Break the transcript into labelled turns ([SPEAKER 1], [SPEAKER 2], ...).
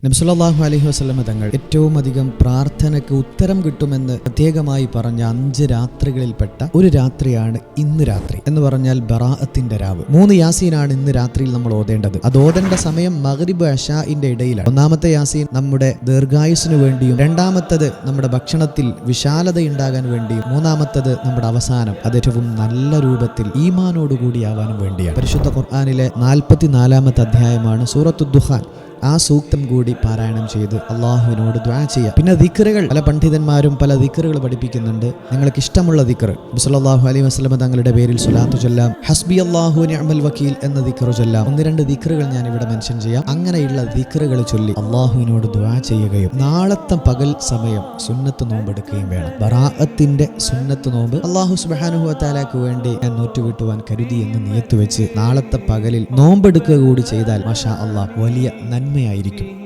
[SPEAKER 1] നബി സല്ലല്ലാഹു അലൈഹി വസല്ലമ തങ്ങൾ ഏറ്റവും അധികം പ്രാർത്ഥനയ്ക്ക് ഉത്തരം കിട്ടുമെന്ന് പ്രത്യേകമായി പറഞ്ഞ 5 രാത്രികളിൽപ്പെട്ട ഒരു രാത്രിയാണ് ഇന്ന് രാത്രി എന്ന് പറഞ്ഞാൽ ബറാഅത്തിന്റെ രാവ്. 3 യാസീനാണ് ഇന്ന് രാത്രിയിൽ നമ്മൾ ഓതേണ്ടത്. അത് ഓതേണ്ട സമയം മഗ്രിബ് ഇശാഇന്റെ ഇടയിലാണ്. ഒന്നാമത്തെ യാസീൻ നമ്മുടെ ദീർഘായുസ്സിന് വേണ്ടിയും, രണ്ടാമത്തത് നമ്മുടെ ഭക്ഷണത്തിൽ വിശാലതയുണ്ടാകാൻ വേണ്ടിയും, മൂന്നാമത്തത് നമ്മുടെ അവസാനം അത് ഏറ്റവും നല്ല രൂപത്തിൽ ഈമാനോടുകൂടിയാവാനും വേണ്ടിയാണ്. പരിശുദ്ധ ഖുർആനിലെ 44-ാമത്തെ അധ്യായമാണ് സൂറത്തുദ് ദുഖാൻ. ആ സൂക്തം കൂടി പാരായണം ചെയ്ത് അള്ളാഹുവിനോട് ദുആ ചെയ്യുക. പിന്നെ ദിക്റുകൾ, പല പണ്ഡിതന്മാരും പല ദിക്റുകൾ പഠിപ്പിക്കുന്നുണ്ട്. നിങ്ങൾക്ക് ഇഷ്ടമുള്ള ദിക്ർ, നബി സല്ലല്ലാഹു അലൈഹി വസല്ലം തങ്ങളുടെ പേരിൽ സ്വലാത്ത് ചൊല്ലാം, ഹസ്ബി അല്ലാഹു നിഅമൽ വക്കീൽ എന്ന ദിക്ർ ചൊല്ലാം. 1-2 ദിക്റുകൾ ഞാൻ ഇവിടെ മെൻഷൻ ചെയ്യാം. അങ്ങനെയുള്ള ദിക്റുകൾ ചൊല്ലി അള്ളാഹുവിനോട് ദുആ ചെയ്യുകയും നാളത്തെ പകൽ സമയം സുന്നത്ത് നോമ്പെടുക്കുകയും വേണം. ബറാഅത്തിന്റെ സുന്നത്ത് നോമ്പ് അല്ലാഹു സുബ്ഹാനഹു വ തആലക്ക് വേണ്ടി ഞാൻ നോറ്റുവിട്ടുവാൻ കരുതി എന്ന് നിയത്ത് വെച്ച് നാളത്തെ പകലിൽ നോമ്പെടുക്കുക കൂടി ചെയ്താൽ മാഷാ അല്ലാഹ് വലിയ നന്മയായിരിക്കും.